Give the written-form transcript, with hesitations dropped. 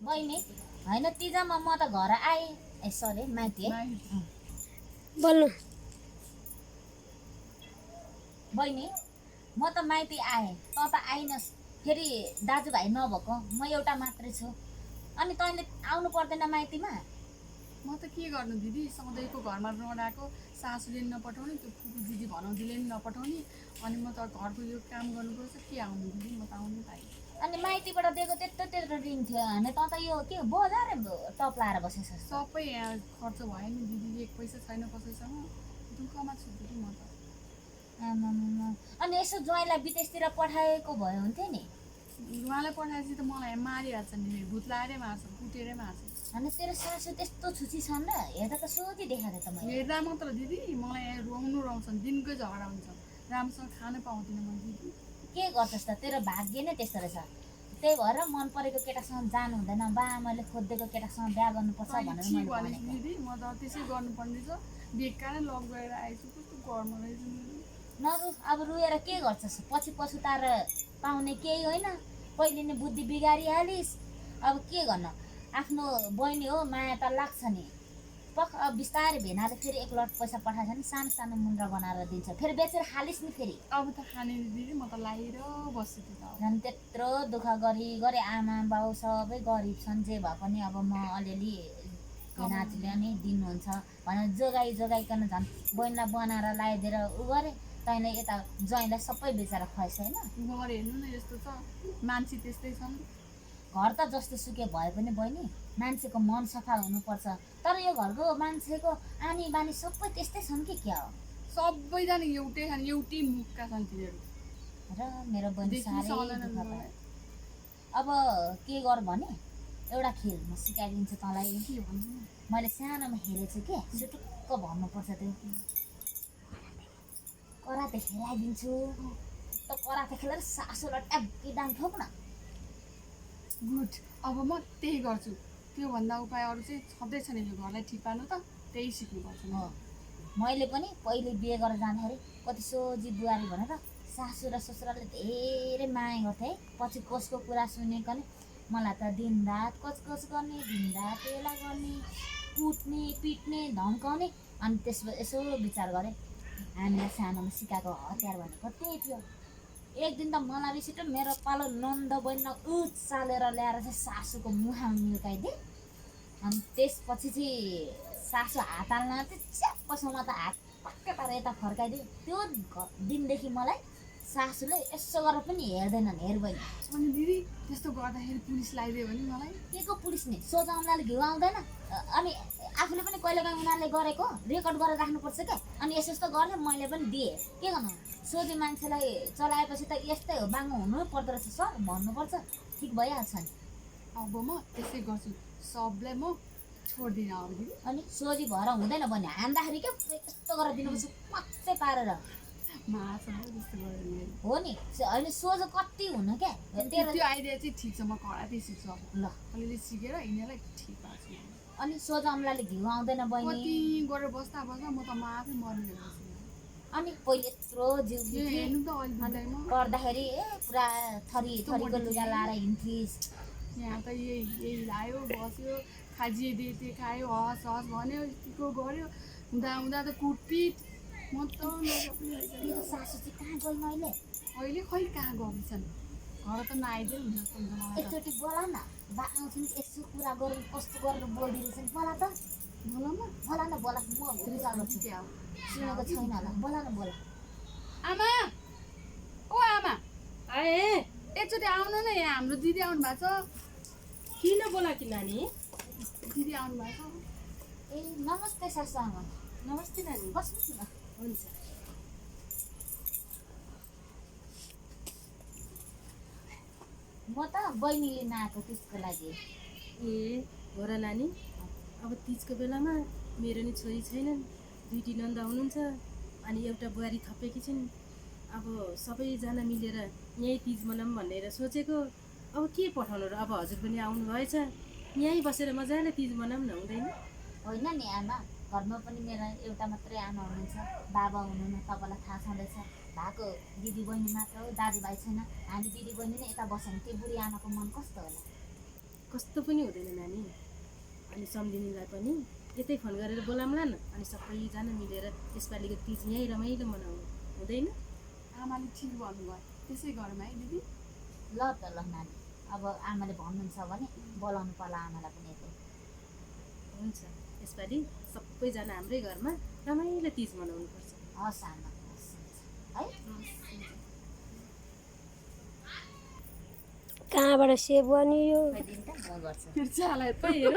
बहिनी होइन तिजमा म त घर आएँ ए सरी माइती है बोल्नु बहिनी म त माइती आएँ त त आइनस् फेरि दाजुभाइ नभएको म एउटा मात्रै छु अनि तैँले आउनु पर्दैन माइतीमा म त के गर्नु दिदी सधैँको घरमा नडाको सासूले नि नपठाउने त्यो फुपू दिदी भनाउँदिले नि नपठाउने अनि म त घरको यो काम गर्नुपर्छ के आउनु दिदी म त आउनु पाएँ अनि माइतीबाट दिएको त्यत्रो ऋण थियो भने त यो के बजारे टप लाएर बसेछ सबै यहाँ खर्च भयो नि दिदी एक पैसा छैन कसैसँग दुःखमा छु दिदी म त अनि यसो ज्वाइँलाई विदेशतिर पठाएको भए हुन्थ्यो नि उहाँलाई पठाएपछि त मलाई मारिहाल्छ नि भूत लाएरै मार्छ कुटेरै मार्छ अनि तेरो सासू त्यस्तो छुची छन् र हेर्दा त सोधी देखाएको त मैले हेर्दा मात्र दिदी मलाई यहाँ रुवाउँछन् दिनकै झगडा हुन्छ राम्रोसँग खानु पाउँदिनँ म दिदी के गर्छस् त तेरो भाग्य नै त्यस्तो रहेछ त्यही भएर मन परेको केटासँग जानु हुँदैन बा आमाले खोजिदिएको केटासँग बिहा गर्नुपर्छ भनेर मैले भनेको दिदी म त त्यसै गर्नुपर्ने छ बेकारै लभ गरेर आएछु कस्तो गर्नु रहेछ नरु अब रुएर के गर्छस् पछि पछुताएर पाउने केही होइन पहिले नै बुद्धि बिगारिहालिस् अब के गर्न आफ्नो बहिनी हो माया त लाग्छ नि अब बिस्तारै भेनाले फेरि एक लट पैसा पठाएछ भने सानो सानो मुन्द्रा बनाएर दिन्छ फेरि बेचेर खालिस् नि फेरि अब त खाने दिदी म त लाएर बस्छु झन् त्यत्रो दुःख गरी आमा बाउ सबै गरिब छन् जे भए पनि अब म अलिअलि भेनाजुले नि दिनुहुन्छ भनेर जोगाइकन झन् बहिनीलाई बनाएर लगाइदिएर उ गरेँ तैँले यता ज्वाइँलाई सबै बेचेर खुवाइस् होइन घर हेर्नु न यस्तो छ मान्छे त्यस्तै छन् घर त जस्तो सुकै भए पनि बहिनी मान्छेको मन सफा हुनुपर्छ तर यो घरको मान्छेको आनी बानी सबै त्यस्तै छन् कि क्या हो सबैजना एउटै छन् एउटै मुखका छन् तिनीहरू र मेरो बहिनी साह्रै दुःख भयो अब के गर भने एउटा खेल म सिकाइदिन्छु तँलाई के भन्नु मैले सानोमा हेरेछु के सुटुक्क भन्नुपर्छ त्यो कराते खेलाइदिन्छु त कराते खेलेर सासूलाई ट्याब्की डाङ ठोक न गुड अब म त्यही गर्छु त्योभन्दा उपाय अरू चाहिँ छँदैछ नि यो घरलाई ठिक पार्नु त त्यही सिक्नुपर्छ हो मैले पनि पहिले बिहे गरेर जाँदाखेरि कति सोझी बुहारी भनेर सासू र ससुराले धेरै माया गर्थे है पछि कसको कुरा सुनेको नि मलाई त दिनरात कचकच गर्ने दिनरात बेला गर्ने कुट्ने पिट्ने धम्काउने अनि त्यसमा यसो विचार गरेँ हामीलाई सानोमा सिकाएको हतियार भनेको त्यही थियो एक दिन त मलाई रिस उठ्यो मेरो पालो नन्द बहिनीलाई उचालेर ल्याएर चाहिँ सासूको मुहामा मिल्काइदिएँ अनि त्यसपछि चाहिँ सासू हात हाल्न चाहिँ च्याप्पसम्म त हात पक्कै पारेर यता फर्काइदिएँ त्यो दिनदेखि मलाई सासूले यसो गरेर पनि हेर्दैनन् हेर बहिनी अनि दिदी त्यस्तो गर्दाखेरि पुलिस लगाइदियो भने मलाई के को पुलिस नि सोझा उनीहरूले घिउ आउँदैन अनि आफूले पनि कहिलेकाहीँ उनीहरूले गरेको रेकर्ड गरेर राख्नुपर्छ क्या अनि यस्तो यस्तो गरेर मैले पनि दिएँ के गर्नु सोझी मान्छेलाई चलाएपछि त यस्तै हो बाङ्गो हुनु पर्दो रहेछ सर भन्नुपर्छ ठिक भइहाल्छ नि अब म त्यसै गर्छु सबलाई म छोड्दिनँ अब दिदी अनि सोझी भएर हुँदैन भने हान्दाखेरि क्या यस्तो गरेर दिनुपर्छ मच्चै पारेर हो नि होइन सोझो कति हुनु क्या त्यो आइडिया चाहिँ ठिक छ म कराते सिक्छु अब ल अलिअलि सिकेर यिनीहरूलाई ठिक पार्छु अनि सोझो अम्लाले घिउ आउँदैन बहिनी कति गरेर बस्दा म आफै मर्ने अनि पहिले यत्रो जिउ हेर्नु त अहिले गर्दाखेरि ए पुरा थरीको लुगा लाएर हिँड्थिस् यहाँ त यही लायो बस्यो खाजिदिए त्यो खायो हस हस भन्यो यतिको गऱ्यो हुँदा त कुटपिट म त सासू चाहिँ कहाँ गइन् अहिले खै कहाँ गएछन् घर त नआइदियो हुन्छ जस्तो हुन्छ मलाई एकचोटि बोला न बा आउँछन् यसो कुरा गरौँ कस्तो गरेर बोलिदिरहेछन् बोला त बोला न बोला म रिचाल गर्छु क्या सुनेको छैन होला बोला न बोला आमा ओ आमा आए एकचोटि आउनु न यहाँ हाम्रो दिदी आउनु भएको छ किन बोला कि नानी दिदी आउनु भएको छ ए नमस्ते सासू आमा नमस्ते नानी बस्नुहोस् न हुन्छ म त बहिनीले नआएको त्यसको लागि ए हो र नानी अब तिजको बेलामा मेरो नि छोरी छैनन् दुईटी नन्दा हुनुहुन्छ अनि एउटा बुहारी थपेकी छिन् अब सबैजना मिलेर यहीँ तिज मनाऊँ भनेर सोचेको अब के पठाउनु र अब हजुर पनि आउनु भएछ यहीँ बसेर मजाले तिज मनाऊँ न हुँदैन होइन नि आमा घरमा पनि मेरो एउटा मात्रै आमा हुनुहुन्छ बाबा हुनुहुन्न तपाईँलाई थाहा छँदैछ भएको दिदी बहिनी मात्र हो दाजुभाइ छैन हामी दिदी बहिनी नै यता बस्यौँ त्यो बुढी आमाको मन कस्तो होला कस्तो पनि हुँदैन नानी। अनि सम्धिनीलाई पनि यतै फोन गरेर बोलाउँला न, अनि सबैजना मिलेर यसपालिको तिज यहीँ रमाइलो मनाउनु हुँदैन? आमाले ठिक भन्नुभयो, त्यसै गरौँ है दिदी। ल त ल नानी, अब आमाले भन्नुहुन्छ भने बोलाउनु पर्ला आमालाई पनि यतै। हुन्छ, यसपालि सबैजना हाम्रै घरमा रमाइलो तिज मनाउनुपर्छ। हस् आमा, हस् है। कहाँबाट सेभ गर्ने यो? खै दिनु त म गर्छु। बिर्सिहाल्यो त हेर।